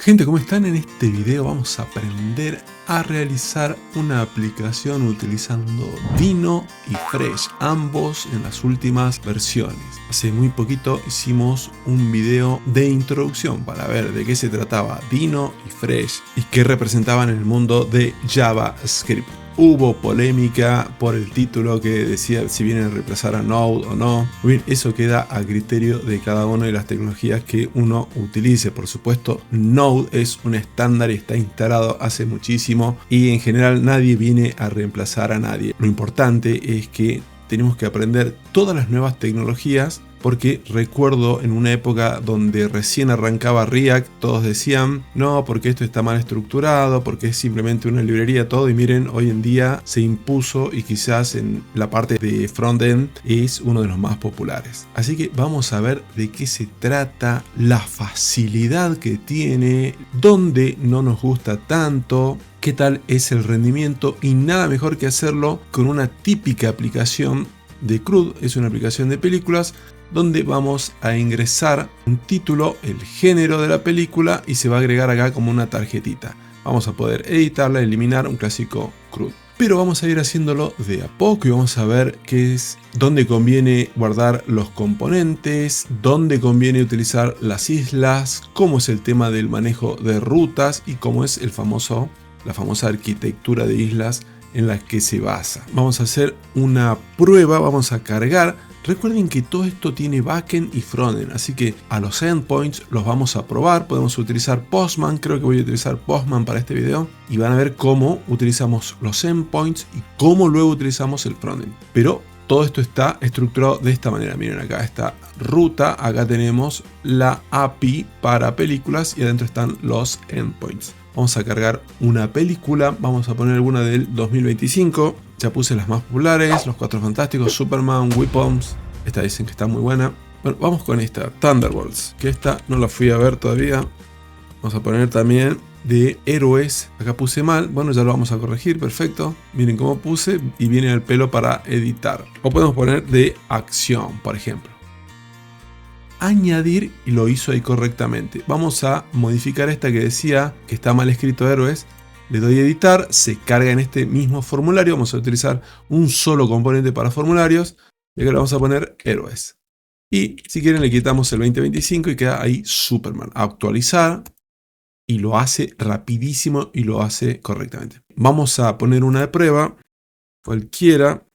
Gente, ¿cómo están? En este video vamos a aprender a realizar una aplicación utilizando Dino y Fresh, ambos en las últimas versiones. Hace muy poquito hicimos un video de introducción para ver de qué se trataba Dino y Fresh y qué representaban en el mundo de JavaScript. Hubo polémica por el título que decía si vienen a reemplazar a Node o no. Bien, eso queda a criterio de cada una de las tecnologías que uno utilice. Por supuesto, Node es un estándar y está instalado hace muchísimo y en general nadie viene a reemplazar a nadie. Lo importante es que tenemos que aprender todas las nuevas tecnologías, porque recuerdo en una época donde recién arrancaba React, todos decían, no, porque esto está mal estructurado, porque es simplemente una librería, todo, y miren, hoy en día se impuso y quizás en la parte de frontend es uno de los más populares. Así que vamos a ver de qué se trata, la facilidad que tiene, dónde no nos gusta tanto, qué tal es el rendimiento, y nada mejor que hacerlo con una típica aplicación de CRUD. Es una aplicación de películas donde vamos a ingresar un título, el género de la película, y se va a agregar acá como una tarjetita. Vamos a poder editarla, eliminar un clásico CRUD. Pero vamos a ir haciéndolo de a poco y vamos a ver qué es, dónde conviene guardar los componentes, dónde conviene utilizar las islas, cómo es el tema del manejo de rutas y cómo es la famosa arquitectura de islas en la que se basa. Vamos a hacer una prueba, vamos a cargar. Recuerden que todo esto tiene backend y frontend, así que a los endpoints los vamos a probar. Podemos utilizar Postman, creo que voy a utilizar Postman para este video, y van a ver cómo utilizamos los endpoints y cómo luego utilizamos el frontend. Pero todo esto está estructurado de esta manera. Miren, acá está ruta, acá tenemos la API para películas y adentro están los endpoints. Vamos a cargar una película, vamos a poner alguna del 2025. Ya puse las más populares, Los Cuatro Fantásticos, Superman, Weapons. Esta dicen que está muy buena. Bueno, vamos con esta, Thunderbolts, que esta no la fui a ver todavía. Vamos a poner también de héroes. Acá puse mal, bueno, ya lo vamos a corregir, perfecto. Miren cómo puse y viene el pelo para editar. O podemos poner de acción, por ejemplo. Añadir, y lo hizo ahí correctamente. Vamos a modificar esta que decía que está mal escrito héroes. Le doy a editar, se carga en este mismo formulario. Vamos a utilizar un solo componente para formularios y acá le vamos a poner héroes. Y si quieren le quitamos el 2025 y queda ahí Superman. Actualizar, y lo hace rapidísimo y lo hace correctamente. Vamos a poner una de prueba, cualquiera.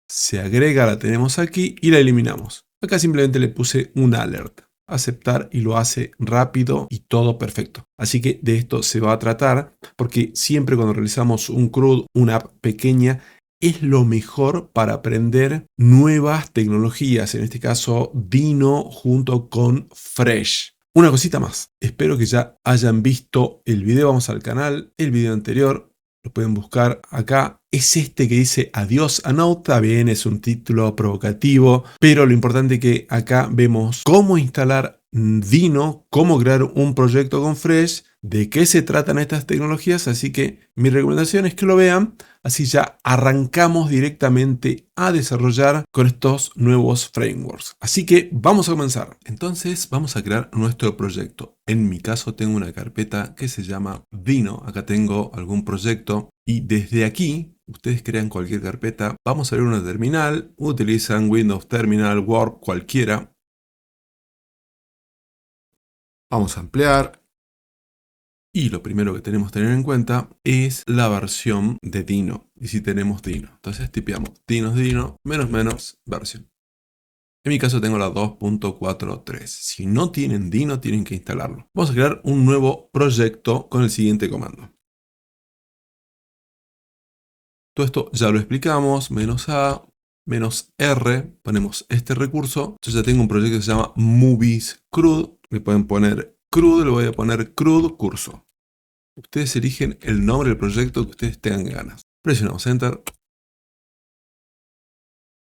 Se agrega, la tenemos aquí y la eliminamos. Acá simplemente le puse un alert, aceptar, y lo hace rápido y todo perfecto. Así que de esto se va a tratar, porque siempre cuando realizamos un CRUD, una app pequeña, es lo mejor para aprender nuevas tecnologías, en este caso Dino junto con Fresh. Una cosita más, espero que ya hayan visto el video. Vamos al canal, el video anterior. Lo pueden buscar acá. Es este que dice adiós a Node. Está bien, es un título provocativo, pero lo importante es que acá vemos cómo instalar Dino, cómo crear un proyecto con Fresh, de qué se tratan estas tecnologías. Así que mi recomendación es que lo vean, así ya arrancamos directamente a desarrollar con estos nuevos frameworks. Así que vamos a comenzar. Entonces vamos a crear nuestro proyecto. En mi caso tengo una carpeta que se llama Dino. Acá tengo algún proyecto y desde aquí ustedes crean cualquier carpeta. Vamos a abrir una terminal, utilizan Windows Terminal, Word, cualquiera. Vamos a ampliar. Y lo primero que tenemos que tener en cuenta es la versión de Dino. Y si tenemos Dino. Entonces tipeamos Dino, versión. En mi caso tengo la 2.43. Si no tienen Dino, tienen que instalarlo. Vamos a crear un nuevo proyecto con el siguiente comando. Todo esto ya lo explicamos. -a, -r. Ponemos este recurso. Yo ya tengo un proyecto que se llama Movies CRUD. Le pueden poner CRUD, le voy a poner CRUD curso. Ustedes eligen el nombre del proyecto que ustedes tengan ganas. Presionamos Enter.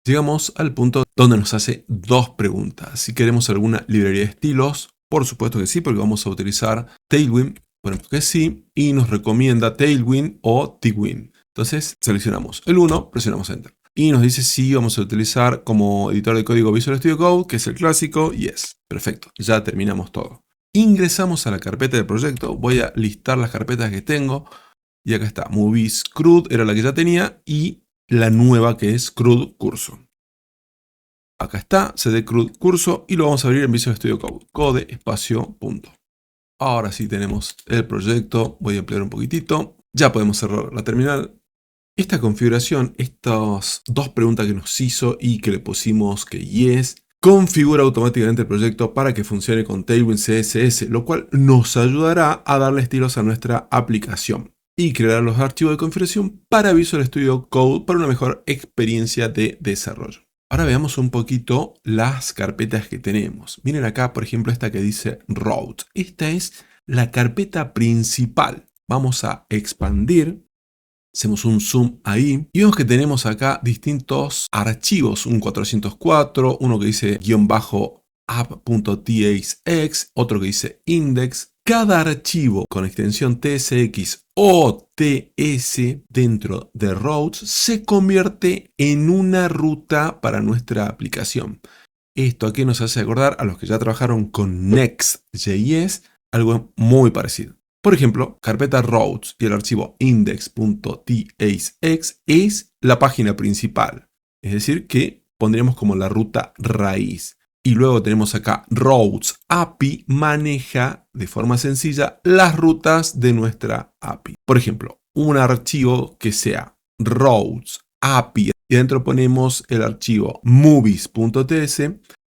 Llegamos al punto donde nos hace dos preguntas. Si queremos alguna librería de estilos, por supuesto que sí, porque vamos a utilizar Tailwind. Ponemos que sí y nos recomienda Tailwind o Twin. Entonces seleccionamos el 1, presionamos Enter. Y nos dice si vamos a utilizar como editor de código Visual Studio Code, que es el clásico. Yes, perfecto, ya terminamos todo. Ingresamos a la carpeta del proyecto. Voy a listar las carpetas que tengo. Y acá está, Movies CRUD, era la que ya tenía, y la nueva que es CRUD Curso. Acá está, CD CRUD Curso, y lo vamos a abrir en Visual Studio Code. Code espacio punto. Ahora sí tenemos el proyecto. Voy a ampliar un poquitito. Ya podemos cerrar la terminal. Esta configuración, estas dos preguntas que nos hizo y que le pusimos que yes, configura automáticamente el proyecto para que funcione con Tailwind CSS, lo cual nos ayudará a darle estilos a nuestra aplicación y crear los archivos de configuración para Visual Studio Code para una mejor experiencia de desarrollo. Ahora veamos un poquito las carpetas que tenemos. Miren acá, por ejemplo, esta que dice Route. Esta es la carpeta principal. Vamos a expandir. Hacemos un zoom ahí y vemos que tenemos acá distintos archivos. Un 404, uno que dice app.tsx, otro que dice index. Cada archivo con extensión tsx o ts dentro de routes se convierte en una ruta para nuestra aplicación. Esto aquí nos hace acordar a los que ya trabajaron con Next.js, algo muy parecido. Por ejemplo, carpeta routes y el archivo index.tsx es la página principal. Es decir, que pondríamos como la ruta raíz. Y luego tenemos acá Routes API, maneja de forma sencilla las rutas de nuestra API. Por ejemplo, un archivo que sea Routes API y dentro ponemos el archivo movies.ts,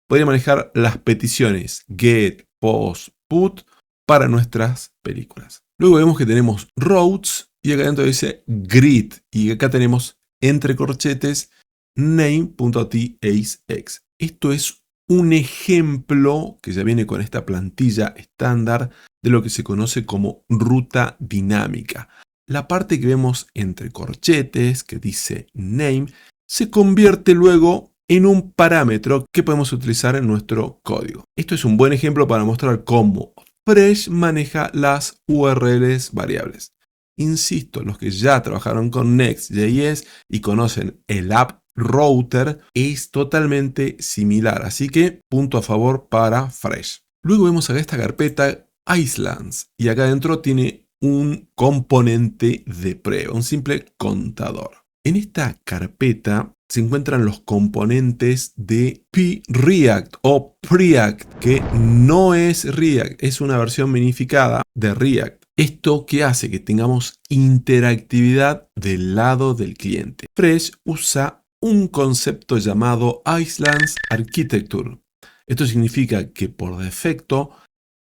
podría manejar las peticiones get, post, put para nuestras películas. Luego vemos que tenemos routes y acá adentro dice grid y acá tenemos entre corchetes name.tsx. Esto es un ejemplo que ya viene con esta plantilla estándar de lo que se conoce como ruta dinámica. La parte que vemos entre corchetes que dice name se convierte luego en un parámetro que podemos utilizar en nuestro código. Esto es un buen ejemplo para mostrar cómo Fresh maneja las URLs variables. Insisto, los que ya trabajaron con Next.js y conocen el app router es totalmente similar, así que punto a favor para Fresh. Luego vemos acá esta carpeta Islands y acá adentro tiene un componente de prueba, un simple contador. En esta carpeta se encuentran los componentes de Preact o Preact, que no es React, es una versión minificada de React. Esto que hace que tengamos interactividad del lado del cliente. Fresh usa un concepto llamado Islands Architecture. Esto significa que por defecto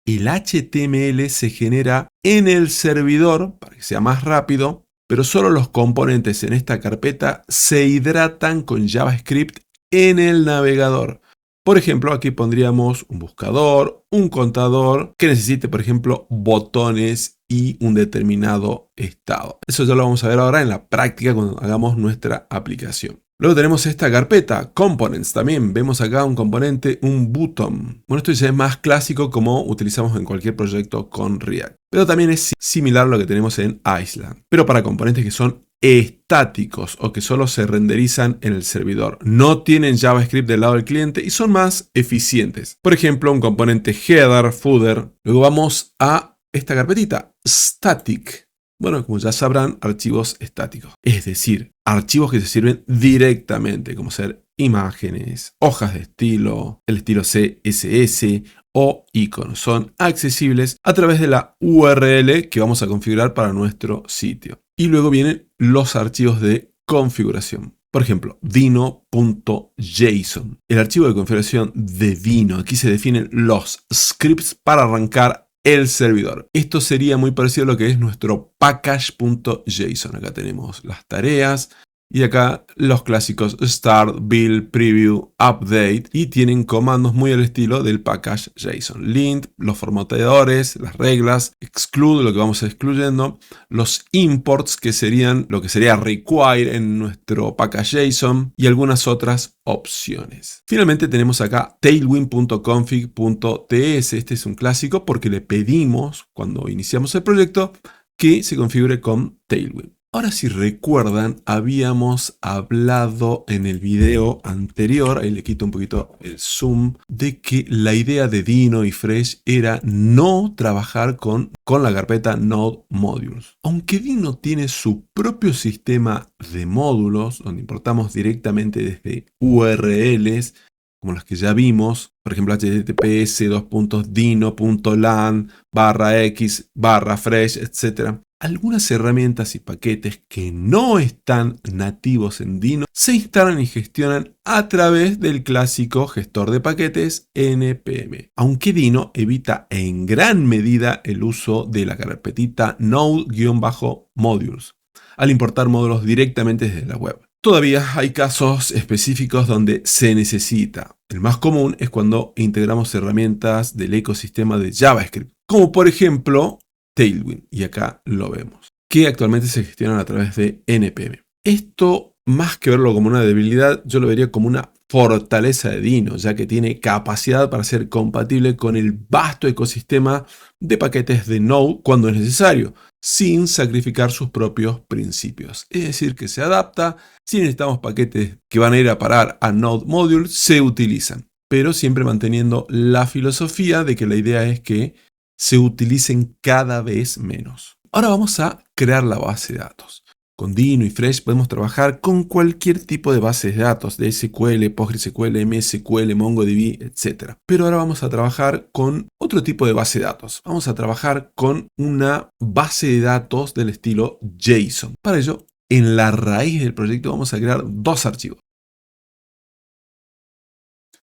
el HTML se genera en el servidor para que sea más rápido, pero solo los componentes en esta carpeta se hidratan con JavaScript en el navegador. Por ejemplo, aquí pondríamos un buscador, un contador que necesite, por ejemplo, botones y un determinado estado. Eso ya lo vamos a ver ahora en la práctica cuando hagamos nuestra aplicación. Luego tenemos esta carpeta, Components, también vemos acá un componente, un button. Bueno, esto ya es más clásico como utilizamos en cualquier proyecto con React. Pero también es similar a lo que tenemos en Island. Pero para componentes que son estáticos o que solo se renderizan en el servidor. No tienen JavaScript del lado del cliente y son más eficientes. Por ejemplo, un componente header, footer. Luego vamos a esta carpetita, static. Bueno, como ya sabrán, archivos estáticos. Es decir, archivos que se sirven directamente, como ser imágenes, hojas de estilo, el estilo CSS o iconos. Son accesibles a través de la URL que vamos a configurar para nuestro sitio. Y luego vienen los archivos de configuración. Por ejemplo, Dino.json. El archivo de configuración de Dino. Aquí se definen los scripts para arrancar el servidor. Esto sería muy parecido a lo que es nuestro package.json. Acá tenemos las tareas y acá los clásicos start, build, preview, update y tienen comandos muy al estilo del package.json. Lint, los formateadores, las reglas, exclude lo que vamos excluyendo, los imports que serían lo que sería require en nuestro package.json y algunas otras opciones. Finalmente tenemos acá tailwind.config.ts. Este es un clásico porque le pedimos cuando iniciamos el proyecto que se configure con Tailwind. Ahora, si recuerdan, habíamos hablado en el video anterior, ahí le quito un poquito el zoom, de que la idea de Dino y Fresh era no trabajar con la carpeta Node Modules. Aunque Dino tiene su propio sistema de módulos, donde importamos directamente desde URLs, como las que ya vimos, por ejemplo https://dino.lan/x/fresh, etc. Algunas herramientas y paquetes que no están nativos en Dino se instalan y gestionan a través del clásico gestor de paquetes npm. Aunque Dino evita en gran medida el uso de la carpetita node-modules al importar módulos directamente desde la web. Todavía hay casos específicos donde se necesita. El más común es cuando integramos herramientas del ecosistema de JavaScript, como por ejemplo Tailwind, y acá lo vemos, que actualmente se gestionan a través de npm. Esto, más que verlo como una debilidad, yo lo vería como una fortaleza de Dino, ya que tiene capacidad para ser compatible con el vasto ecosistema de paquetes de Node cuando es necesario, sin sacrificar sus propios principios. Es decir, que se adapta. Si necesitamos paquetes que van a ir a parar a Node Module, se utilizan, pero siempre manteniendo la filosofía de que la idea es que se utilicen cada vez menos. Ahora vamos a crear la base de datos. Con Dino y Fresh podemos trabajar con cualquier tipo de bases de datos, de SQL, PostgreSQL, MySQL, MongoDB, etc. Pero ahora vamos a trabajar con otro tipo de base de datos. Vamos a trabajar con una base de datos del estilo JSON. Para ello, en la raíz del proyecto vamos a crear dos archivos.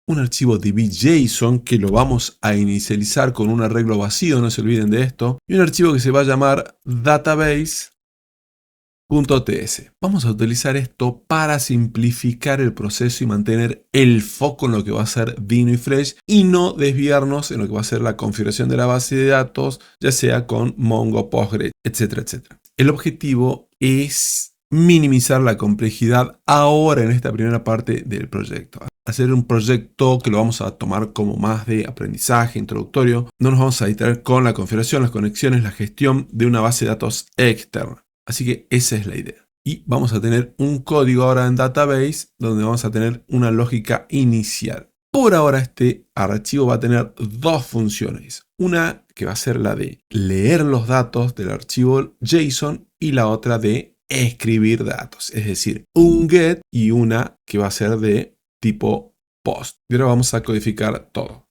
Un archivo db.json que lo vamos a inicializar con un arreglo vacío, no se olviden de esto. Y un archivo que se va a llamar database.ts. Vamos a utilizar esto para simplificar el proceso y mantener el foco en lo que va a ser Dino y Fresh y no desviarnos en lo que va a ser la configuración de la base de datos, ya sea con Mongo, Postgre, etcétera, etcétera. El objetivo es minimizar la complejidad ahora en esta primera parte del proyecto. Hacer un proyecto que lo vamos a tomar como más de aprendizaje introductorio. No nos vamos a distraer con la configuración, las conexiones, la gestión de una base de datos externa. Así que esa es la idea. Y vamos a tener un código ahora en database donde vamos a tener una lógica inicial. Por ahora este archivo va a tener dos funciones. Una que va a ser la de leer los datos del archivo JSON y la otra de escribir datos. Es decir, un get y una que va a ser de tipo post. Y ahora vamos a codificar todo.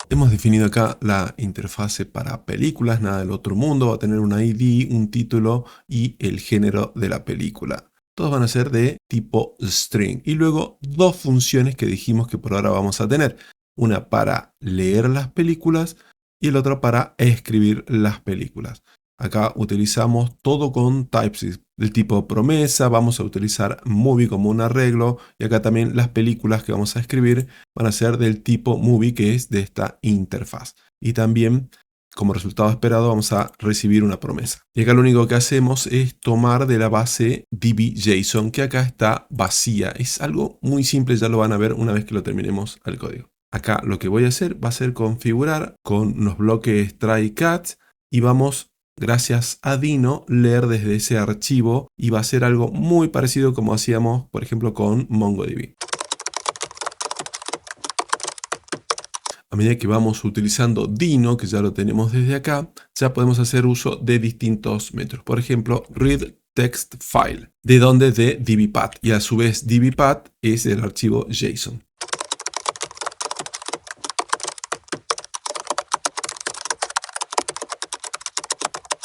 Hemos definido acá la interfase para películas, nada del otro mundo. Va a tener una ID, un título y el género de la película. Todos van a ser de tipo string. Y luego dos funciones que dijimos que por ahora vamos a tener. Una para leer las películas y el otro para escribir las películas. Acá utilizamos todo con TypeScript del tipo promesa. Vamos a utilizar movie como un arreglo. Y acá también las películas que vamos a escribir van a ser del tipo movie, que es de esta interfaz. Y también, como resultado esperado, vamos a recibir una promesa. Y acá lo único que hacemos es tomar de la base db.json, que acá está vacía. Es algo muy simple, ya lo van a ver una vez que lo terminemos el código. Acá lo que voy a hacer va a ser configurar con los bloques try catch y vamos, gracias a Dino, leer desde ese archivo y va a ser algo muy parecido como hacíamos, por ejemplo, con MongoDB. A medida que vamos utilizando Dino, que ya lo tenemos desde acá, ya podemos hacer uso de distintos métodos. Por ejemplo, read text file, de donde de dbpath, y a su vez dbpath es el archivo JSON.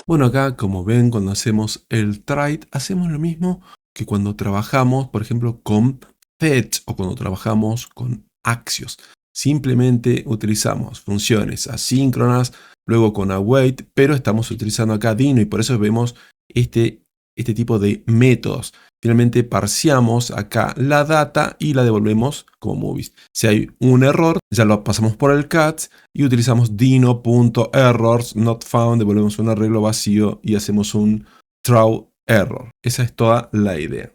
Bueno, acá como ven, cuando hacemos el try, hacemos lo mismo que cuando trabajamos, por ejemplo, con fetch o cuando trabajamos con Axios. Simplemente utilizamos funciones asíncronas, luego con await, pero estamos utilizando acá Dino y por eso vemos este tipo de métodos. Finalmente parseamos acá la data y la devolvemos como movies. Si hay un error, ya lo pasamos por el catch y utilizamos dino.errors not found, devolvemos un arreglo vacío y hacemos un throw error. Esa es toda la idea.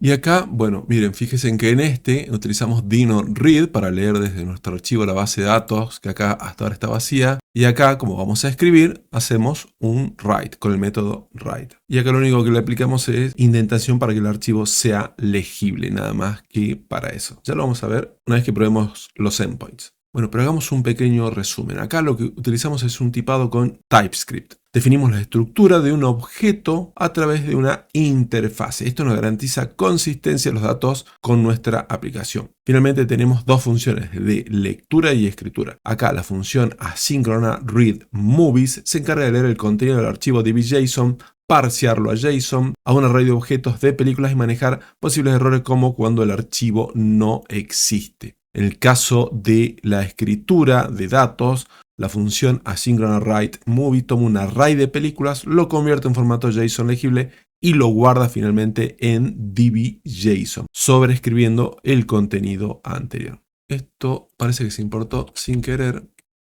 Y acá, bueno, miren, fíjense en que en este utilizamos Dino Read para leer desde nuestro archivo la base de datos, que acá hasta ahora está vacía. Y acá, como vamos a escribir, hacemos un write con el método write. Y acá lo único que le aplicamos es indentación para que el archivo sea legible, nada más que para eso. Ya lo vamos a ver una vez que probemos los endpoints. Bueno, pero hagamos un pequeño resumen. Acá lo que utilizamos es un tipado con TypeScript. Definimos la estructura de un objeto a través de una interfase. Esto nos garantiza consistencia de los datos con nuestra aplicación. Finalmente tenemos dos funciones de lectura y escritura. Acá la función asíncrona readMovies se encarga de leer el contenido del archivo DB.json, parsearlo a JSON, a un array de objetos de películas y manejar posibles errores como cuando el archivo no existe. En el caso de la escritura de datos, la función asynchronous_write_movie toma un array de películas, lo convierte en formato JSON legible y lo guarda finalmente en DB.json, sobreescribiendo el contenido anterior. Esto parece que se importó sin querer.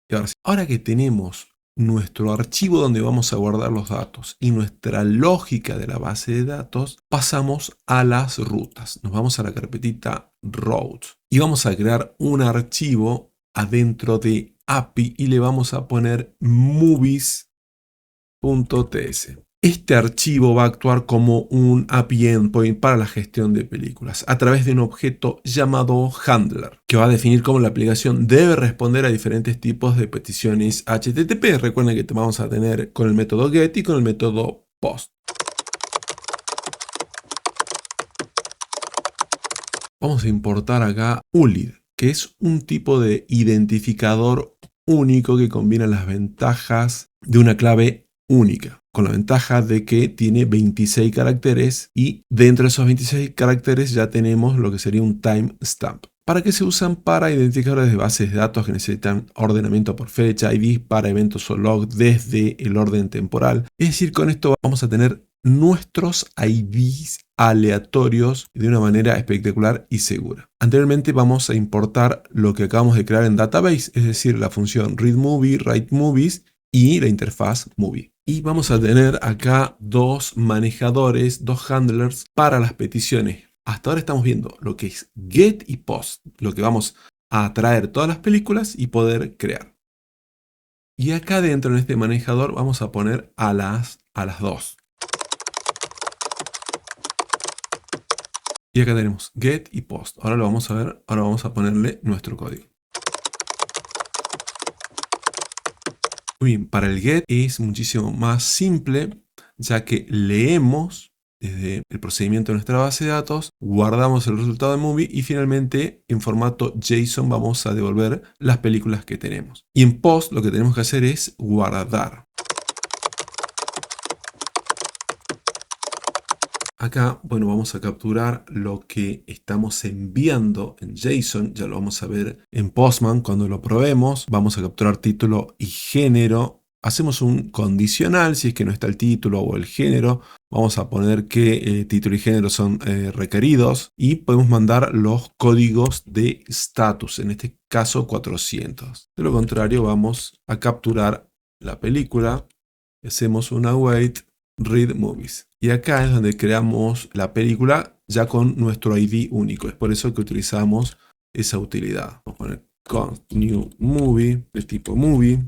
Y ahora sí, ahora que tenemos nuestro archivo donde vamos a guardar los datos y nuestra lógica de la base de datos, pasamos a las rutas. Nos vamos a la carpetita routes y vamos a crear un archivo adentro de API y le vamos a poner movies.ts. Este archivo va a actuar como un API endpoint para la gestión de películas a través de un objeto llamado handler, que va a definir cómo la aplicación debe responder a diferentes tipos de peticiones HTTP. Recuerden que vamos a tener con el método get y con el método post. Vamos a importar acá ULID, que es un tipo de identificador único que combina las ventajas de una clave única, con la ventaja de que tiene 26 caracteres y dentro de esos 26 caracteres ya tenemos lo que sería un timestamp. ¿Para qué se usan? Para identificadores de bases de datos que necesitan ordenamiento por fecha, ID para eventos o log desde el orden temporal. Es decir, con esto vamos a tener nuestros IDs aleatorios de una manera espectacular y segura. Anteriormente vamos a importar lo que acabamos de crear en database, es decir, la función readMovie, writeMovies y la interfaz movie. Y vamos a tener acá dos manejadores, dos handlers para las peticiones. Hasta ahora estamos viendo lo que es get y post, lo que vamos a traer todas las películas y poder crear. Y acá dentro en este manejador vamos a poner a las dos. Y acá tenemos get y post. Ahora lo vamos a ver, ahora vamos a ponerle nuestro código. Muy bien, para el get es muchísimo más simple, ya que leemos desde el procedimiento de nuestra base de datos, guardamos el resultado de movie y finalmente en formato JSON vamos a devolver las películas que tenemos. Y en post lo que tenemos que hacer es guardar. Acá, bueno, vamos a capturar lo que estamos enviando en JSON, ya lo vamos a ver en Postman cuando lo probemos. Vamos a capturar título y género. Hacemos un condicional si es que no está el título o el género. Vamos a poner que título y género son requeridos y podemos mandar los códigos de status, en este caso 400. De lo contrario, vamos a capturar la película. Hacemos una await read movies. Y acá es donde creamos la película ya con nuestro ID único. Es por eso que utilizamos esa utilidad. Vamos a poner const new movie de tipo movie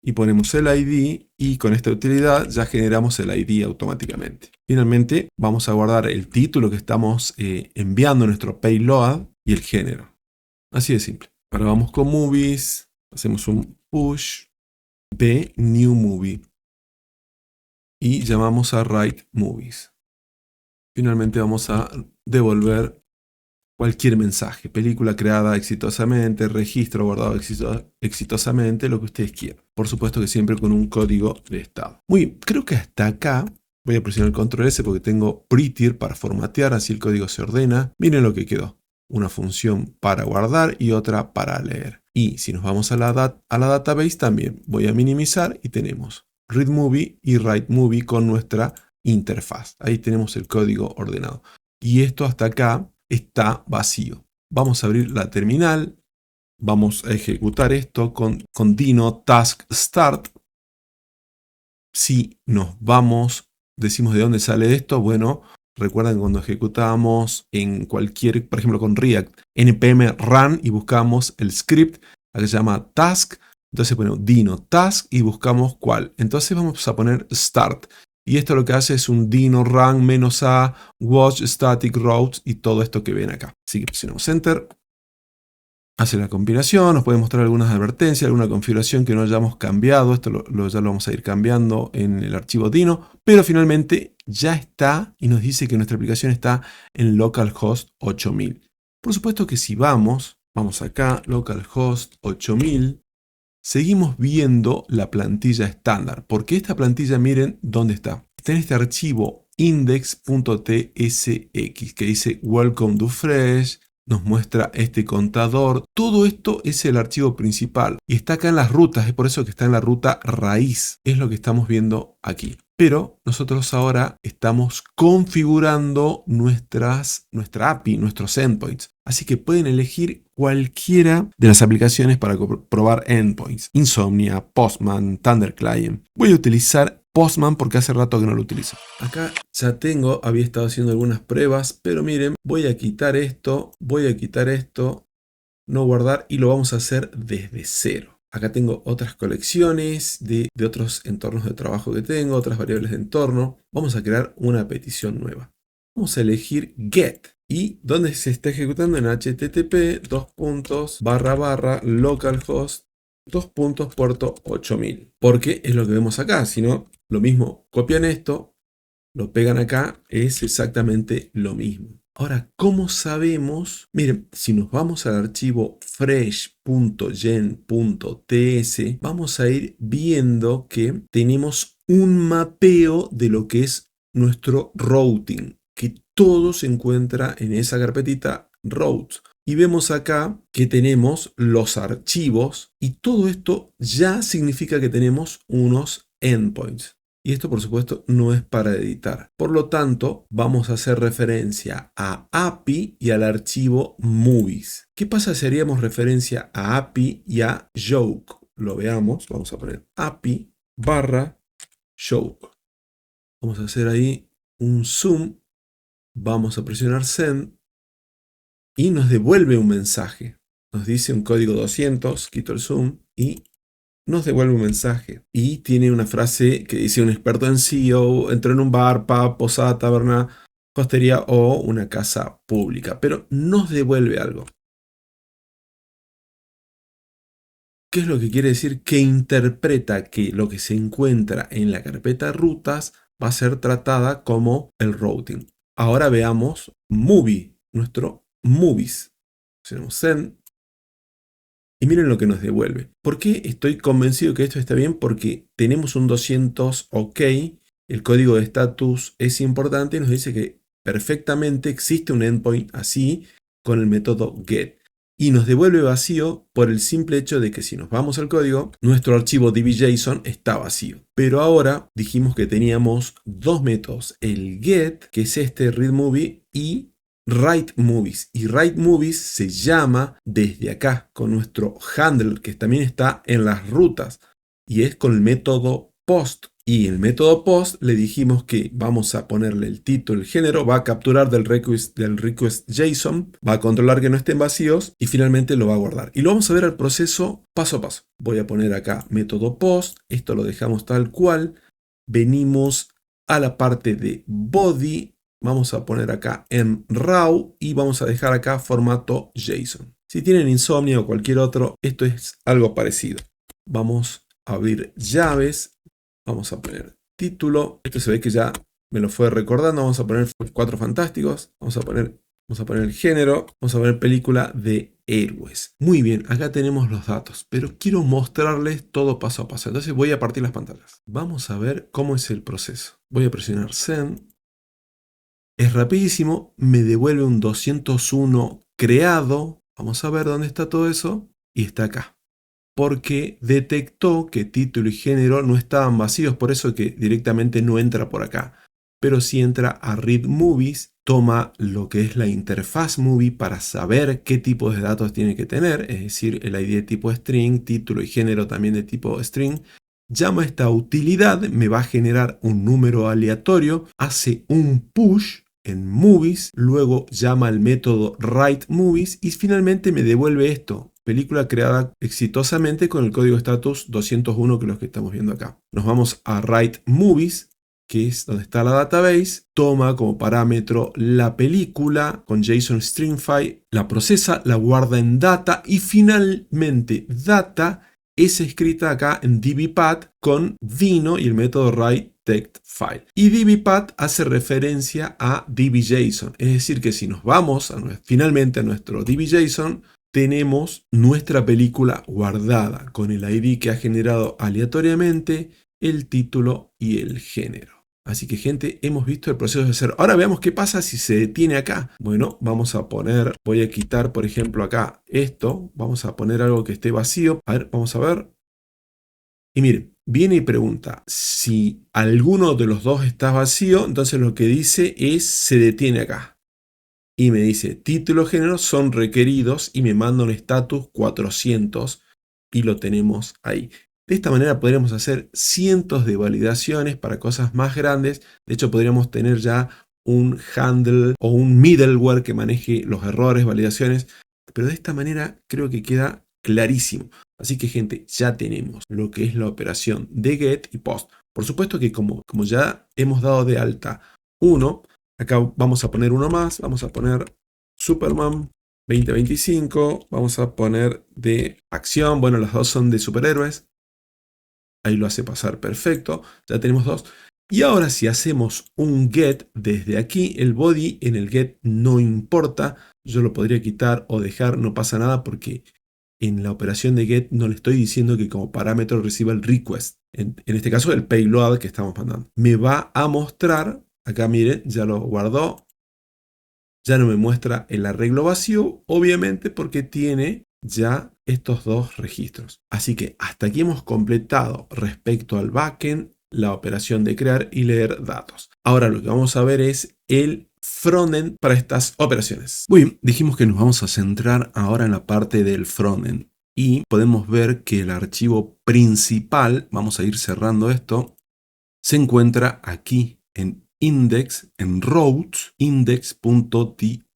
y ponemos el ID y con esta utilidad ya generamos el ID automáticamente. Finalmente vamos a guardar el título que estamos enviando a nuestro payload y el género. Así de simple. Ahora vamos con movies, hacemos un push de new movie y llamamos a write movies. Finalmente vamos a devolver cualquier mensaje, película creada exitosamente, registro guardado exitosamente, lo que ustedes quieran. Por supuesto que siempre con un código de estado. Muy bien, creo que hasta acá voy a presionar el control S porque tengo prettier para formatear, así el código se ordena. Miren lo que quedó. Una función para guardar y otra para leer. Y si nos vamos a la database también voy a minimizar y tenemos readMovie y writeMovie con nuestra interfaz. Ahí tenemos el código ordenado. Y esto hasta acá está vacío. Vamos a abrir la terminal Vamos a ejecutar esto con Dino Task Start. Si nos vamos, decimos de dónde sale esto, bueno, recuerden cuando ejecutamos en cualquier, por ejemplo con React, npm run y buscamos el script, que se llama task, entonces ponemos Dino Task y buscamos cuál. Entonces vamos a poner start. Y esto lo que hace es un Dino run -a, watch static routes y todo esto que ven acá. Así que presionamos enter. Hace la compilación, nos puede mostrar algunas advertencias, alguna configuración que no hayamos cambiado. Esto ya lo vamos a ir cambiando en el archivo Dino. Pero finalmente ya está y nos dice que nuestra aplicación está en localhost 8000. Por supuesto que si vamos acá, localhost 8000, seguimos viendo la plantilla estándar. Porque esta plantilla, miren dónde está. Está en este archivo index.tsx que dice welcome to fresh. Nos muestra este contador. Todo esto es el archivo principal. Y está acá en las rutas. Es por eso que está en la ruta raíz. Es lo que estamos viendo aquí. Pero nosotros ahora estamos configurando nuestra API, nuestros endpoints. Así que pueden elegir cualquiera de las aplicaciones para probar endpoints. Insomnia, Postman, Thunder Client. Voy a utilizar Postman porque hace rato que no lo utilizo. Acá ya había estado haciendo algunas pruebas, pero miren, voy a quitar esto, no guardar y lo vamos a hacer desde cero. Acá tengo otras colecciones de otros entornos de trabajo que tengo, otras variables de entorno. Vamos a crear una petición nueva. Vamos a elegir get. ¿Y dónde se está ejecutando? En http localhost puerto 8000. Porque es lo que vemos acá. Si no, lo mismo, copian esto, lo pegan acá, es exactamente lo mismo. Ahora, ¿cómo sabemos? Miren, si nos vamos al archivo fresh.gen.ts, vamos a ir viendo que tenemos un mapeo de lo que es nuestro routing, que todo se encuentra en esa carpetita routes. Y vemos acá que tenemos los archivos y todo esto ya significa que tenemos unos endpoints. Y esto, por supuesto, no es para editar. Por lo tanto, vamos a hacer referencia a API y al archivo movies. ¿Qué pasa si haríamos referencia a API y a yoke? Lo veamos. Vamos a poner API barra yoke. Vamos a hacer ahí un zoom. Vamos a presionar send. Y nos devuelve un mensaje. Nos dice un código 200. Quito el zoom y nos devuelve un mensaje y tiene una frase que dice un experto en SEO, entró en un bar, pub, posada, taberna, hostería o una casa pública, pero nos devuelve algo. ¿Qué es lo que quiere decir? Que interpreta que lo que se encuentra en la carpeta rutas va a ser tratada como el routing. Ahora veamos movie, nuestro movies. Hacemos send. Y miren lo que nos devuelve. ¿Por qué estoy convencido que esto está bien? Porque tenemos un 200 OK, el código de estatus es importante y nos dice que perfectamente existe un endpoint así con el método get. Y nos devuelve vacío por el simple hecho de que si nos vamos al código, nuestro archivo db.json está vacío. Pero ahora dijimos que teníamos dos métodos, el get, que es este readMovie, y write movies. Y write movies se llama desde acá con nuestro handler que también está en las rutas y es con el método post. Y el método post le dijimos que vamos a ponerle el título, el género, va a capturar del request JSON, va a controlar que no estén vacíos y finalmente lo va a guardar. Y lo vamos a ver al proceso paso a paso. Voy a poner acá método post, esto lo dejamos tal cual. Venimos a la parte de body. Vamos a poner acá en RAW y vamos a dejar acá formato JSON. Si tienen Insomnia o cualquier otro, esto es algo parecido. Vamos a abrir llaves. Vamos a poner título. Esto se ve que ya me lo fue recordando. Vamos a poner Cuatro Fantásticos. Vamos a poner el género. Vamos a poner película de héroes. Muy bien, acá tenemos los datos, pero quiero mostrarles todo paso a paso. Entonces voy a partir las pantallas. Vamos a ver cómo es el proceso. Voy a presionar Send. Es rapidísimo, me devuelve un 201 creado. Vamos a ver dónde está todo eso. Y está acá. Porque detectó que título y género no estaban vacíos, por eso que directamente no entra por acá. Pero sí entra a Read Movies toma lo que es la interfaz Movie para saber qué tipo de datos tiene que tener, es decir, el ID de tipo string, título y género también de tipo string. Llama a esta utilidad, me va a generar un número aleatorio, hace un push en Movies, luego llama al método writeMovies y finalmente me devuelve esto. Película creada exitosamente con el código status 201, que es lo que estamos viendo acá. Nos vamos a writeMovies, que es donde está la database, toma como parámetro la película con JSON Stringify, la procesa, la guarda en data y finalmente data es escrita acá en dbpath con Vino y el método writeTextFile. Y dbpath hace referencia a dbJSON, es decir que si nos vamos finalmente a nuestro dbJSON, tenemos nuestra película guardada con el ID que ha generado aleatoriamente, el título y el género. Así que, gente, hemos visto el proceso de hacer. Ahora veamos qué pasa si se detiene acá. Bueno, vamos a poner, voy a quitar, por ejemplo, acá esto. Vamos a poner algo que esté vacío. A ver, vamos a ver. Y miren, viene y pregunta, si alguno de los dos está vacío, entonces lo que dice es se detiene acá. Y me dice, título, género son requeridos y me manda un status 400 y lo tenemos ahí. De esta manera podríamos hacer cientos de validaciones para cosas más grandes. De hecho, podríamos tener ya un handle o un middleware que maneje los errores, validaciones. Pero de esta manera creo que queda clarísimo. Así que, gente, ya tenemos lo que es la operación de get y post. Por supuesto que como ya hemos dado de alta uno, acá vamos a poner uno más. Vamos a poner Superman 2025. Vamos a poner de acción. Bueno, las dos son de superhéroes. Ahí lo hace pasar perfecto. Ya tenemos dos. Y ahora si hacemos un get desde aquí, el body en el get no importa. Yo lo podría quitar o dejar, no pasa nada porque en la operación de get no le estoy diciendo que como parámetro reciba el request. En este caso el payload que estamos mandando. Me va a mostrar, acá miren, ya lo guardó. Ya no me muestra el arreglo vacío, obviamente porque tiene ya estos dos registros. Así que hasta aquí hemos completado respecto al backend la operación de crear y leer datos. Ahora lo que vamos a ver es el frontend para estas operaciones. Muy bien, dijimos que nos vamos a centrar ahora en la parte del frontend y podemos ver que el archivo principal, vamos a ir cerrando esto, se encuentra aquí en index, en routes, index.tsx.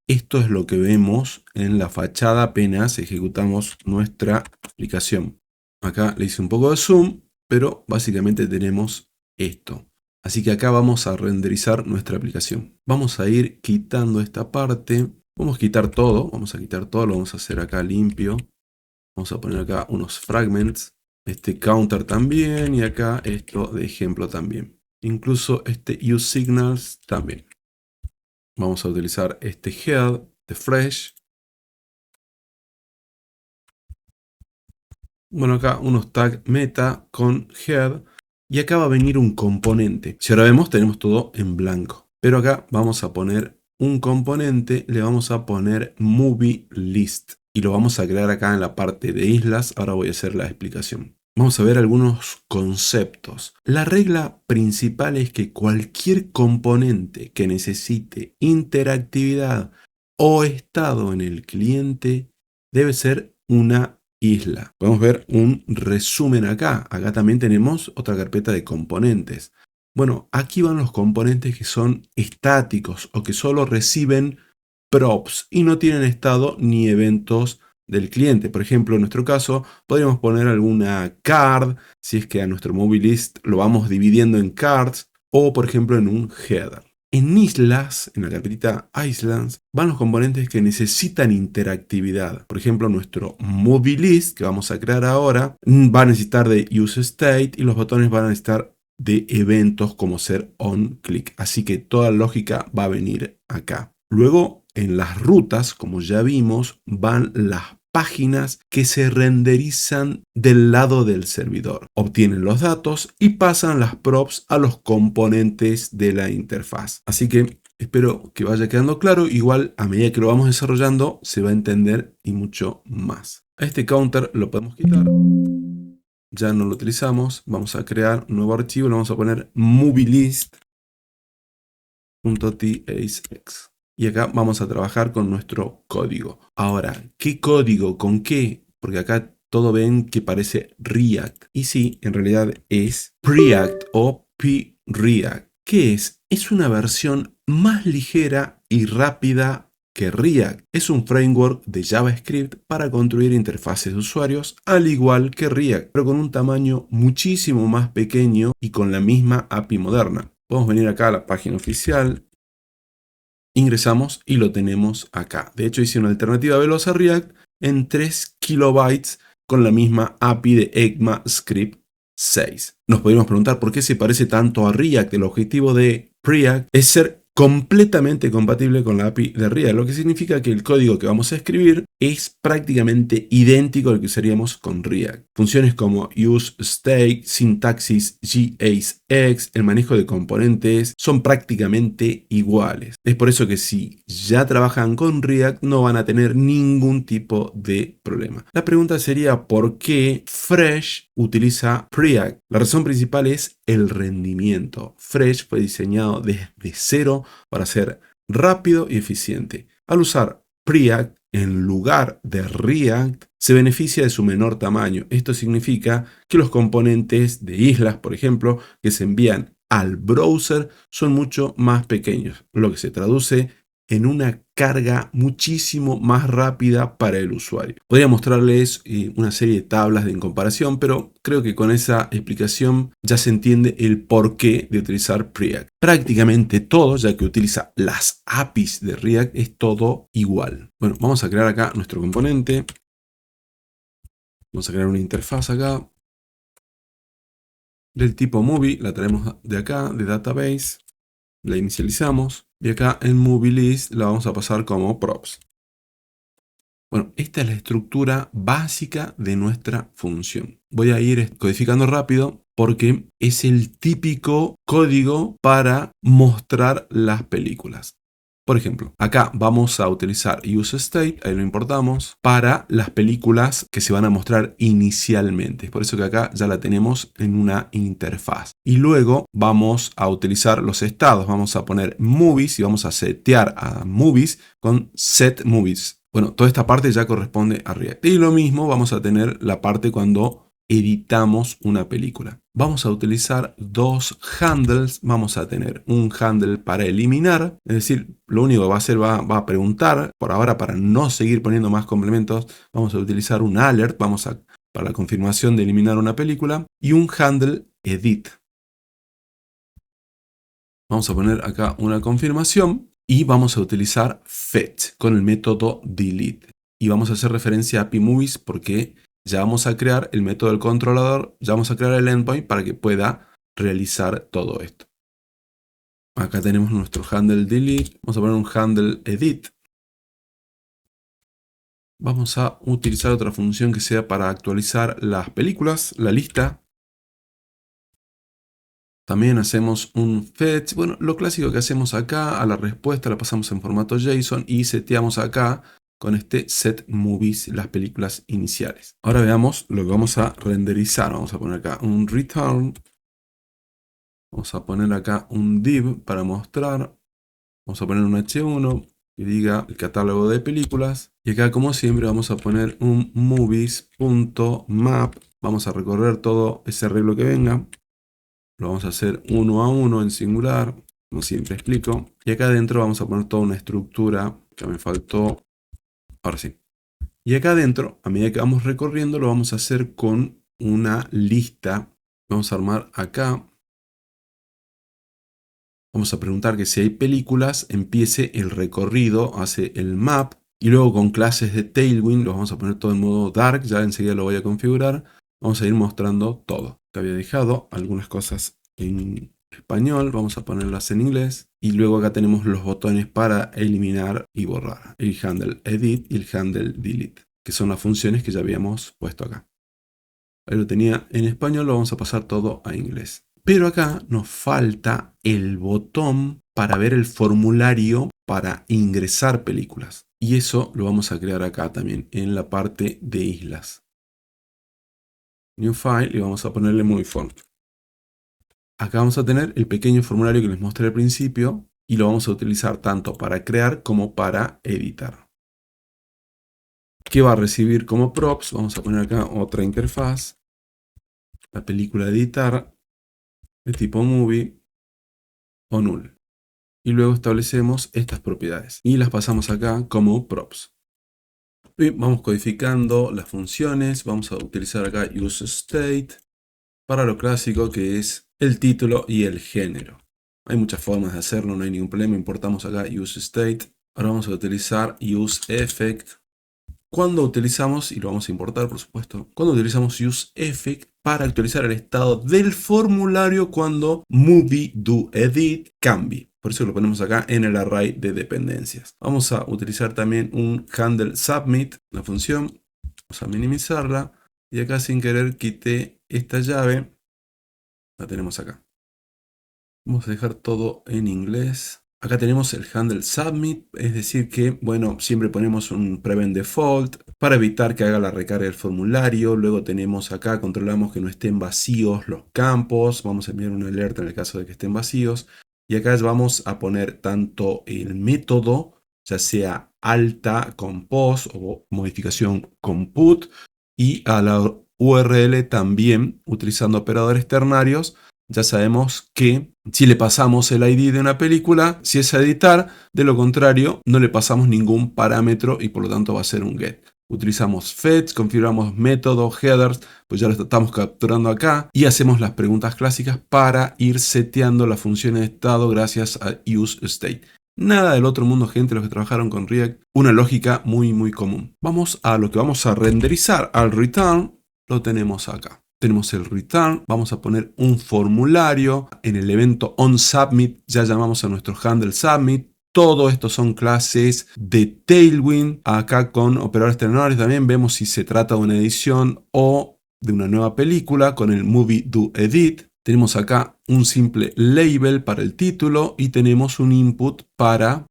Esto es lo que vemos en la fachada apenas ejecutamos nuestra aplicación. Acá le hice un poco de zoom, pero básicamente tenemos esto. Así que acá vamos a renderizar nuestra aplicación. Vamos a ir quitando esta parte. Vamos a quitar todo, lo vamos a hacer acá limpio. Vamos a poner acá unos fragments. Este counter también y acá esto de ejemplo también. Incluso este useSignals también. Vamos a utilizar este head de fresh. Bueno, acá unos tag meta con head. Y acá va a venir un componente. Si ahora vemos, tenemos todo en blanco. Pero acá vamos a poner un componente. Le vamos a poner movie list. Y lo vamos a crear acá en la parte de islas. Ahora voy a hacer la explicación. Vamos a ver algunos conceptos. La regla principal es que cualquier componente que necesite interactividad o estado en el cliente debe ser una isla. Podemos ver un resumen acá. Acá también tenemos otra carpeta de componentes. Bueno, aquí van los componentes que son estáticos o que solo reciben props y no tienen estado ni eventos del cliente. Por ejemplo, en nuestro caso, podríamos poner alguna card, si es que a nuestro movie list lo vamos dividiendo en cards, o por ejemplo en un header. En islas, en la carpetita Islands, van los componentes que necesitan interactividad. Por ejemplo, nuestro movie list que vamos a crear ahora va a necesitar de useState y los botones van a necesitar de eventos como ser onClick. Así que toda lógica va a venir acá. Luego, en las rutas, como ya vimos, van las páginas que se renderizan del lado del servidor. Obtienen los datos y pasan las props a los componentes de la interfaz. Así que espero que vaya quedando claro. Igual a medida que lo vamos desarrollando se va a entender y mucho más. A este counter lo podemos quitar. Ya no lo utilizamos. Vamos a crear un nuevo archivo. Le vamos a poner movie list. .tsx. Y acá vamos a trabajar con nuestro código. Ahora, ¿qué código? ¿Con qué? Porque acá todo ven que parece React. Y sí, en realidad es Preact o P-React. ¿Qué es? Es una versión más ligera y rápida que React. Es un framework de JavaScript para construir interfaces de usuarios, al igual que React, pero con un tamaño muchísimo más pequeño y con la misma API moderna. Podemos venir acá a la página oficial, ingresamos y lo tenemos acá. De hecho, hice una alternativa veloz a React en 3 kilobytes con la misma API de ECMAScript 6. Nos podríamos preguntar por qué se parece tanto a React. El objetivo de Preact es ser completamente compatible con la API de React, lo que significa que el código que vamos a escribir es prácticamente idéntico al que usaríamos con React. Funciones como useState, sintaxis JAX, el manejo de componentes son prácticamente iguales. Es por eso que si ya trabajan con React no van a tener ningún tipo de problema. La pregunta sería ¿por qué Fresh utiliza Preact? La razón principal es el rendimiento. Fresh fue diseñado desde cero para ser rápido y eficiente. Al usar Preact en lugar de React, se beneficia de su menor tamaño. Esto significa que los componentes de islas, por ejemplo, que se envían al browser son mucho más pequeños, lo que se traduce en una carga muchísimo más rápida para el usuario. Podría mostrarles una serie de tablas de comparación, pero creo que con esa explicación ya se entiende el porqué de utilizar Preact. Prácticamente todo, ya que utiliza las APIs de React, es todo igual. Bueno, vamos a crear acá nuestro componente. Vamos a crear una interfaz acá del tipo movie, la traemos de acá, de database, la inicializamos y acá en movie list la vamos a pasar como props. Bueno, esta es la estructura básica de nuestra función. Voy a ir codificando rápido porque es el típico código para mostrar las películas. Por ejemplo, acá vamos a utilizar useState, ahí lo importamos, para las películas que se van a mostrar inicialmente. Es por eso que acá ya la tenemos en una interfaz. Y luego vamos a utilizar los estados. Vamos a poner movies y vamos a setear a movies con setMovies. Bueno, toda esta parte ya corresponde a React. Y lo mismo vamos a tener la parte cuando editamos una película. Vamos a utilizar dos handles. Vamos a tener un handle para eliminar, es decir, lo único que va a hacer va a preguntar. Por ahora, para no seguir poniendo más complementos, vamos a utilizar un alert, para la confirmación de eliminar una película, y un handle edit. Vamos a poner acá una confirmación y vamos a utilizar fetch con el método delete. Y vamos a hacer referencia a API Movies porque ya vamos a crear el método del controlador, ya vamos a crear el endpoint para que pueda realizar todo esto. Acá tenemos nuestro handle delete, vamos a poner un handle edit. Vamos a utilizar otra función que sea para actualizar las películas, la lista. También hacemos un fetch. Bueno, lo clásico que hacemos acá, a la respuesta la pasamos en formato JSON y seteamos acá con este setMovies las películas iniciales. Ahora veamos lo que vamos a renderizar. Vamos a poner acá un return. Vamos a poner acá un div para mostrar. Vamos a poner un h1 que diga el catálogo de películas. Y acá, como siempre, vamos a poner un movies.map. Vamos a recorrer todo ese arreglo que venga. Lo vamos a hacer uno a uno en singular, como siempre explico. Y acá adentro vamos a poner toda una estructura que me faltó. Ahora sí. Y acá adentro, a medida que vamos recorriendo, lo vamos a hacer con una lista. Vamos a armar acá. Vamos a preguntar que si hay películas, empiece el recorrido, hace el map. Y luego con clases de Tailwind, los vamos a poner todo en modo dark. Ya enseguida lo voy a configurar. Vamos a ir mostrando todo. Te había dejado algunas cosas en español. Vamos a ponerlas en inglés. Y luego acá tenemos los botones para eliminar y borrar. El handle edit y el handle delete, que son las funciones que ya habíamos puesto acá. Ahí lo tenía en español, lo vamos a pasar todo a inglés. Pero acá nos falta el botón para ver el formulario para ingresar películas. Y eso lo vamos a crear acá también, en la parte de islas. New File y vamos a ponerle Movie Form. Acá vamos a tener el pequeño formulario que les mostré al principio, y lo vamos a utilizar tanto para crear como para editar. ¿Qué va a recibir como props? Vamos a poner acá otra interfaz, la película de editar, de tipo movie o null. Y luego establecemos estas propiedades y las pasamos acá como props. Y vamos codificando las funciones, vamos a utilizar acá useState para lo clásico que es el título y el género. Hay muchas formas de hacerlo, no hay ningún problema. Importamos acá useState. Ahora vamos a utilizar useEffect. Cuando utilizamos, y lo vamos a importar por supuesto, cuando utilizamos useEffect para actualizar el estado del formulario cuando movie.doEdit cambie. Por eso lo ponemos acá en el array de dependencias. Vamos a utilizar también un handle submit, una función. Vamos a minimizarla. Y acá sin querer quité esta llave. La tenemos acá. Vamos a dejar todo en inglés. Acá tenemos el handle submit, es decir que, bueno, siempre ponemos un prevent default para evitar que haga la recarga del formulario. Luego tenemos acá, controlamos que no estén vacíos los campos. Vamos a enviar una alerta en el caso de que estén vacíos. Y acá vamos a poner tanto el método, ya sea alta con post o modificación con put, y a la URL también utilizando operadores ternarios. Ya sabemos que si le pasamos el ID de una película, si es a editar, de lo contrario no le pasamos ningún parámetro y por lo tanto va a ser un get. Utilizamos fetch, configuramos método, headers, pues ya lo estamos capturando acá y hacemos las preguntas clásicas para ir seteando las funciones de estado gracias a useState. Nada del otro mundo, gente, los que trabajaron con React, una lógica muy común. Vamos a lo que vamos a renderizar, al return, lo tenemos acá. Tenemos el return, vamos a poner un formulario, en el evento onSubmit ya llamamos a nuestro handle submit. Todo esto son clases de Tailwind. Acá con operadores ternarios también vemos si se trata de una edición o de una nueva película con el movie.doEdit. Tenemos acá un simple label para el título y tenemos un input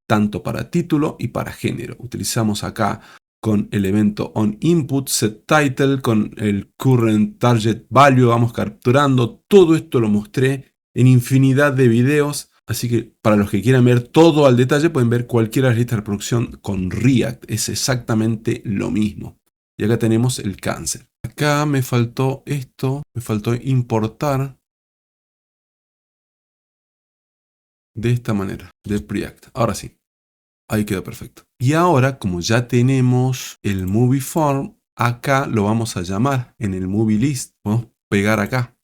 tanto para título y para género. Utilizamos acá con el evento onInput, setTitle, con el current target value, vamos capturando. Todo esto lo mostré en infinidad de videos, así que para los que quieran ver todo al detalle pueden ver cualquiera de las listas de reproducción con React, es exactamente lo mismo. Y acá tenemos el cancel. Acá me faltó esto, me faltó importar de esta manera, de Preact. Ahora sí. Ahí quedó perfecto. Y ahora, como ya tenemos el movie form, acá lo vamos a llamar en el movie list. Vamos a pegar acá.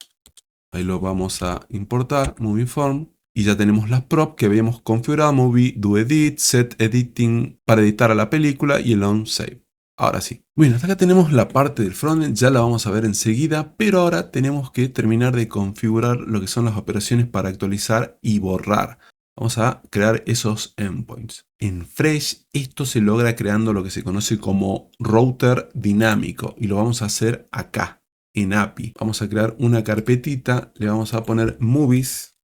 Ahí lo vamos a importar, movie form. Y ya tenemos las props que habíamos configurado, movie, do edit, set editing para editar a la película y el on save. Ahora sí. Bueno, hasta acá tenemos la parte del frontend, ya la vamos a ver enseguida, pero ahora tenemos que terminar de configurar lo que son las operaciones para actualizar y borrar. Vamos a crear esos endpoints. En Fresh esto se logra creando lo que se conoce como router dinámico y lo vamos a hacer acá en API. Vamos a crear una carpetita, le vamos a poner movies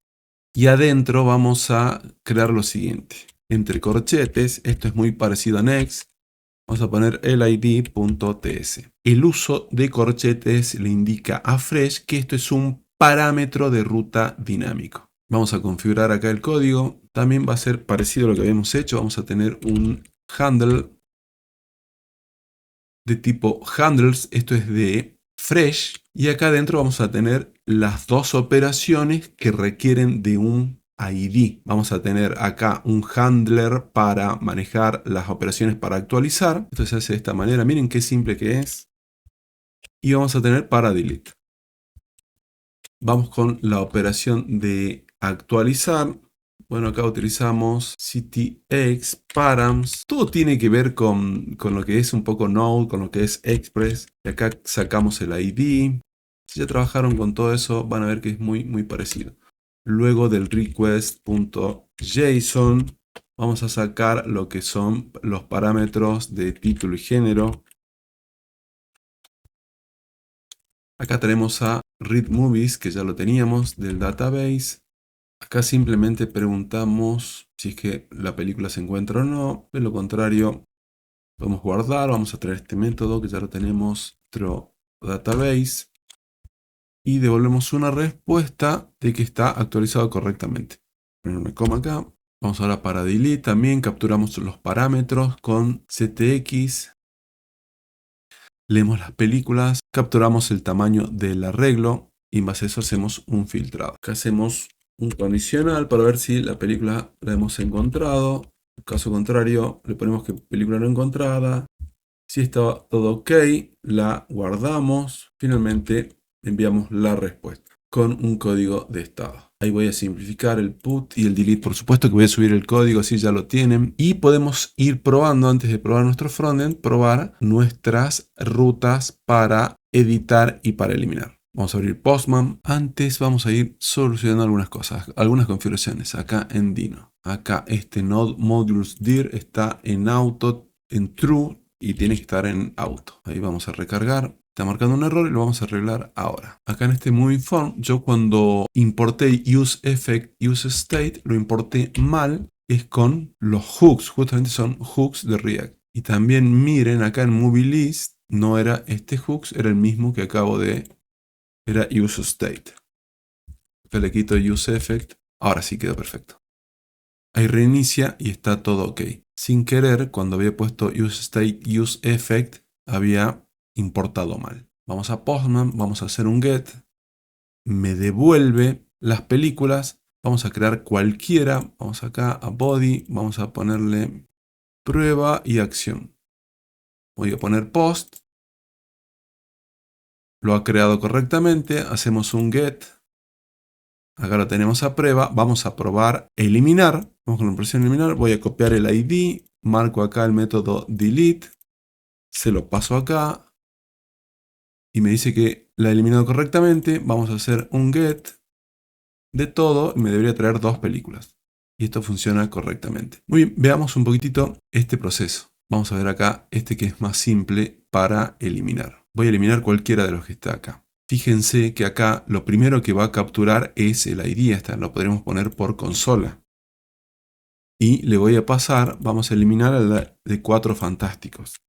y adentro vamos a crear lo siguiente. Entre corchetes, esto es muy parecido a Next, vamos a poner lid.ts. El uso de corchetes le indica a Fresh que esto es un parámetro de ruta dinámico. Vamos a configurar acá el código. También va a ser parecido a lo que habíamos hecho. Vamos a tener un handle de tipo handles. Esto es de Fresh. Y acá adentro vamos a tener las dos operaciones que requieren de un ID. Vamos a tener acá un handler para manejar las operaciones para actualizar. Esto se hace de esta manera. Miren qué simple que es. Y vamos a tener para delete. Vamos con la operación de actualizar. Bueno, acá utilizamos CTX, params. Todo tiene que ver con lo que es un poco Node, con lo que es Express. Y acá sacamos el ID. Si ya trabajaron con todo eso, van a ver que es muy parecido. Luego del request.json, vamos a sacar lo que son los parámetros de título y género. Acá tenemos a readMovies, que ya lo teníamos del database. Acá simplemente preguntamos si es que la película se encuentra o no. De lo contrario, podemos guardar. Vamos a traer este método que ya lo tenemos en nuestro database. Y devolvemos una respuesta de que está actualizado correctamente. Poner una coma acá. Vamos ahora para delete también, capturamos los parámetros con CTX. Leemos las películas, capturamos el tamaño del arreglo y en base a eso hacemos un filtrado. Acá hacemos un condicional para ver si la película la hemos encontrado. En caso contrario, le ponemos que película no encontrada. Si está todo ok, la guardamos. Finalmente enviamos la respuesta con un código de estado. Ahí voy a simplificar el put y el delete, por supuesto que voy a subir el código, así ya lo tienen. Y podemos ir probando, antes de probar nuestro frontend, probar nuestras rutas para editar y para eliminar. Vamos a abrir Postman. Antes vamos a ir solucionando algunas cosas, algunas configuraciones. Acá en Dino. Acá este node modules dir está en auto, en true, y tiene que estar en auto. Ahí vamos a recargar. Está marcando un error y lo vamos a arreglar ahora. Acá en este moving form, yo cuando importé useEffect, useState, lo importé mal, es con los hooks. Justamente son hooks de React. Y también miren acá en movieList, no era este hooks, era el mismo que acabo de... Era useState. Acá le quito useEffect. Ahora sí quedó perfecto. Ahí reinicia y está todo ok. Sin querer, cuando había puesto useState, useEffect, había importado mal. Vamos a Postman, vamos a hacer un get. Me devuelve las películas. Vamos a crear cualquiera. Vamos acá a body. Vamos a ponerle prueba y acción. Voy a poner post. Lo ha creado correctamente. Hacemos un get. Acá lo tenemos a prueba. Vamos a probar eliminar. Vamos con la operación eliminar. Voy a copiar el ID. Marco acá el método delete. Se lo paso acá. Y me dice que la he eliminado correctamente. Vamos a hacer un get de todo. Y me debería traer 2 películas. Y esto funciona correctamente. Muy bien, veamos un poquitito este proceso. Vamos a ver acá este que es más simple para eliminar. Voy a eliminar cualquiera de los que está acá. Fíjense que acá lo primero que va a capturar es el ID. Esta lo podremos poner por consola. Y le voy a pasar, vamos a eliminar el de 4 fantásticos.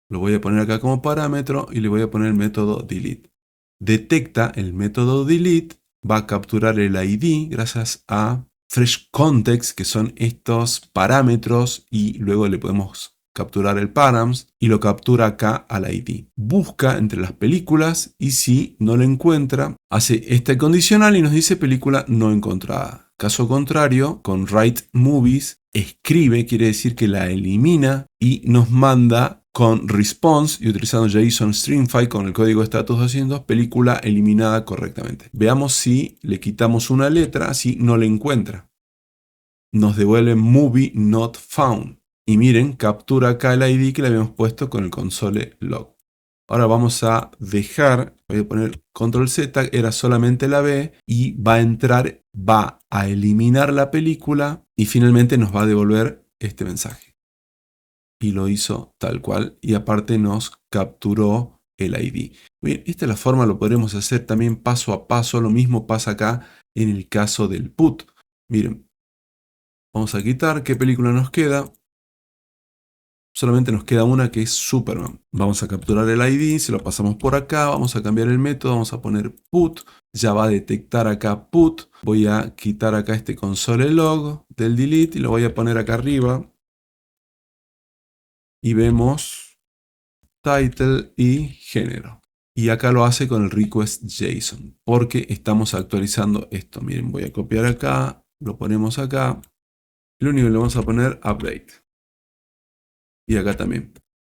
Lo voy a poner acá como parámetro y le voy a poner el método delete. Detecta el método delete, va a capturar el ID gracias a fresh context, que son estos parámetros, y luego le podemos capturar el params y lo captura acá al ID. Busca entre las películas y si no lo encuentra, hace este condicional y nos dice película no encontrada. Caso contrario, con write movies, escribe, quiere decir que la elimina y nos manda con response y utilizando JSON stringfile con el código status haciendo película eliminada correctamente. Veamos si le quitamos una letra, si no la encuentra. Nos devuelve movie not found. Y miren, captura acá el ID que le habíamos puesto con el console log. Ahora vamos a dejar, voy a poner control Z, era solamente la B, y va a entrar, va a eliminar la película y finalmente nos va a devolver este mensaje. Y lo hizo tal cual, y aparte nos capturó el ID. Bien, esta es la forma, lo podremos hacer también paso a paso. Lo mismo pasa acá en el caso del put. Miren, vamos a quitar, ¿qué película nos queda? Solamente nos queda una que es Superman. Vamos a capturar el ID, se lo pasamos por acá, vamos a cambiar el método, vamos a poner put, ya va a detectar acá put. Voy a quitar acá este console log del delete y lo voy a poner acá arriba. Y vemos title y género. Y acá lo hace con el request JSON, porque estamos actualizando esto. Miren, voy a copiar acá, lo ponemos acá. Lo único que le vamos a poner update. Y acá también.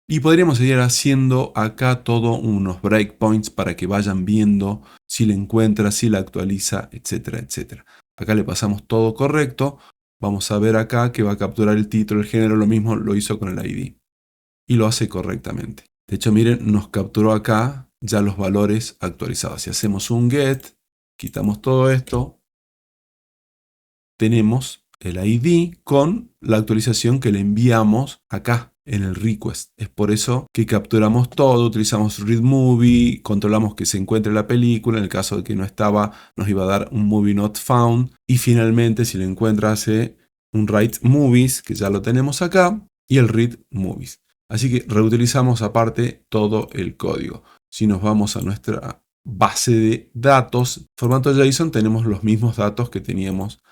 Y podríamos seguir haciendo acá todos unos breakpoints para que vayan viendo si la encuentra, si la actualiza, etcétera, etcétera. Acá le pasamos todo correcto. Vamos a ver acá que va a capturar el título, el género, lo mismo lo hizo con el ID. Y lo hace correctamente. De hecho, miren, nos capturó acá ya los valores actualizados. Si hacemos un get, quitamos todo esto, tenemos el ID con la actualización que le enviamos acá en el request. Es por eso que capturamos todo, utilizamos readMovie, controlamos que se encuentre la película, en el caso de que no estaba nos iba a dar un movie not found, y finalmente si lo encuentra hace un write movies, que ya lo tenemos acá, y el read movies. Así que reutilizamos aparte todo el código. Si nos vamos a nuestra base de datos, formato JSON, tenemos los mismos datos que teníamos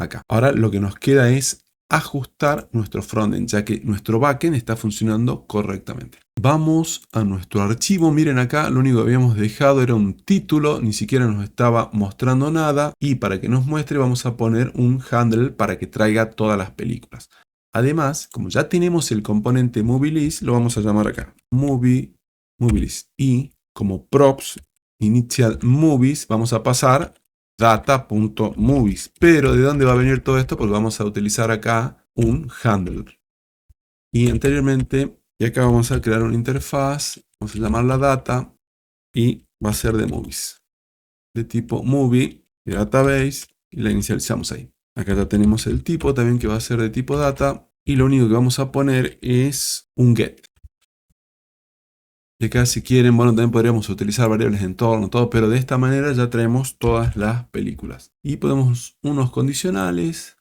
acá. Ahora lo que nos queda es ajustar nuestro frontend, ya que nuestro backend está funcionando correctamente. Vamos a nuestro archivo. Miren acá, lo único que habíamos dejado era un título, ni siquiera nos estaba mostrando nada. Y para que nos muestre vamos a poner un handle para que traiga todas las películas. Además, como ya tenemos el componente MovieList, lo vamos a llamar acá MovieList. Y como props initial movies vamos a pasar data.movies. Pero ¿de dónde va a venir todo esto? Porque vamos a utilizar acá un handler. Y anteriormente, y acá vamos a crear una interfaz, vamos a llamarla data y va a ser de movies. De tipo movie, de database, y la inicializamos ahí. Acá ya tenemos el tipo también que va a ser de tipo data. Y lo único que vamos a poner es un get. Y acá si quieren, bueno, también podríamos utilizar variables de entorno, todo, pero de esta manera ya traemos todas las películas. Y podemos unos condicionales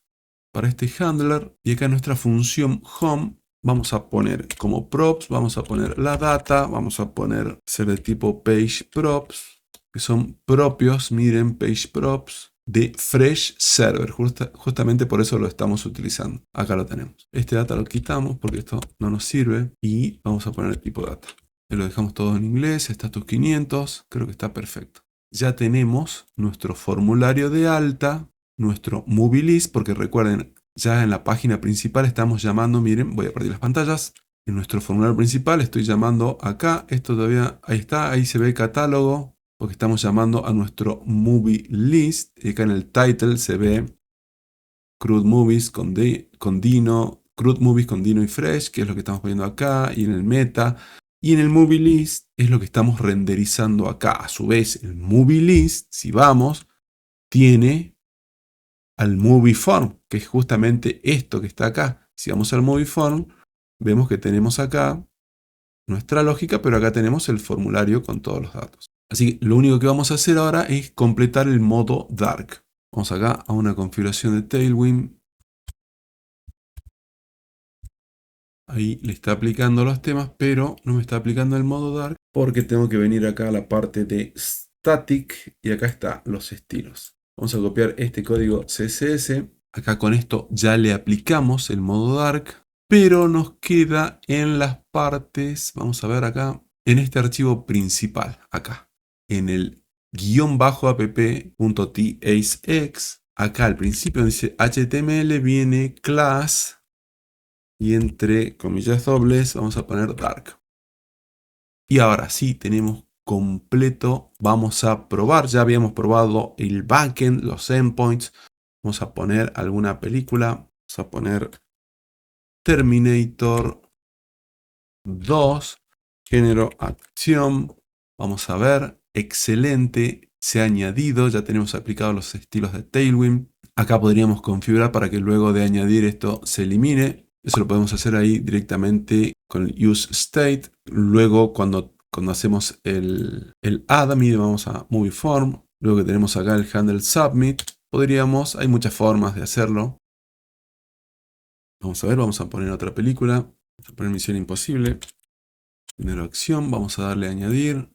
para este handler. Y acá en nuestra función home vamos a poner como props, vamos a poner la data, vamos a poner ser de tipo page props, que son propios, miren, page props de Fresh Server. Justamente por eso lo estamos utilizando. Acá lo tenemos. Este data lo quitamos porque esto no nos sirve y vamos a poner el tipo data. Lo dejamos todo en inglés, status 500, creo que está perfecto. Ya tenemos nuestro formulario de alta, nuestro MovieList, porque recuerden, ya en la página principal estamos llamando, miren, voy a partir las pantallas. En nuestro formulario principal estoy llamando acá, esto todavía, ahí está, ahí se ve el catálogo, porque estamos llamando a nuestro MovieList. Y acá en el title se ve Crude Movies con Dino, Crude Movies con Dino y Fresh, que es lo que estamos poniendo acá, y en el meta. Y en el MovieList es lo que estamos renderizando acá. A su vez, el MovieList, si vamos, tiene al MovieForm, que es justamente esto que está acá. Si vamos al MovieForm, vemos que tenemos acá nuestra lógica, pero acá tenemos el formulario con todos los datos. Así que lo único que vamos a hacer ahora es completar el modo Dark. Vamos acá a una configuración de Tailwind. Ahí le está aplicando los temas, pero no me está aplicando el modo Dark porque tengo que venir acá a la parte de Static y acá está los estilos. Vamos a copiar este código CSS. Acá con esto ya le aplicamos el modo Dark, pero nos queda en las partes, vamos a ver acá, en este archivo principal, acá, en el --app.tsx. Acá al principio dice HTML, viene class. Y entre comillas dobles vamos a poner dark. Y ahora sí tenemos completo. Vamos a probar. Ya habíamos probado el backend, los endpoints. Vamos a poner alguna película. Vamos a poner Terminator 2. Género acción. Vamos a ver. Excelente. Se ha añadido. Ya tenemos aplicados los estilos de Tailwind. Acá podríamos configurar para que luego de añadir esto se elimine. Eso lo podemos hacer ahí directamente con el use state. Luego cuando hacemos el add, vamos a MovieForm. Luego que tenemos acá el handle submit, hay muchas formas de hacerlo. Vamos a ver, vamos a poner otra película. Vamos a poner Misión Imposible. Primero acción, vamos a darle a añadir.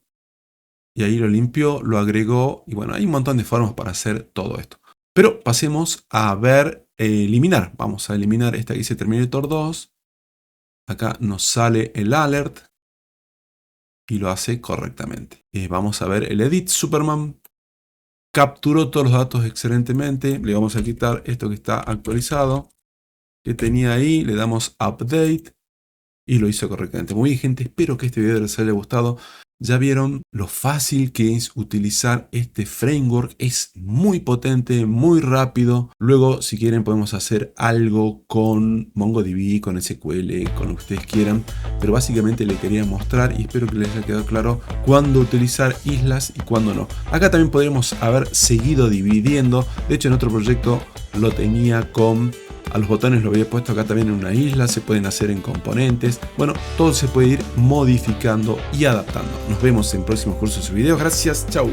Y ahí lo limpió, lo agregó. Y bueno, hay un montón de formas para hacer todo esto. Pero pasemos a ver eliminar. Vamos a eliminar esta que dice Terminator 2. Acá nos sale el alert y lo hace correctamente. Vamos a ver el edit. Superman capturó todos los datos excelentemente. Le vamos a quitar esto que está actualizado, que tenía ahí. Le damos update y lo hizo correctamente. Muy bien, gente, espero que este video les haya gustado. Ya vieron lo fácil que es utilizar este framework. Es muy potente, muy rápido. Luego, si quieren, podemos hacer algo con MongoDB, con SQL, con lo que ustedes quieran. Pero básicamente les quería mostrar y espero que les haya quedado claro cuándo utilizar islas y cuándo no. Acá también podríamos haber seguido dividiendo. De hecho, en otro proyecto lo tenía con... A los botones lo había puesto acá también en una isla, se pueden hacer en componentes. Bueno, todo se puede ir modificando y adaptando. Nos vemos en próximos cursos y videos. Gracias, chau.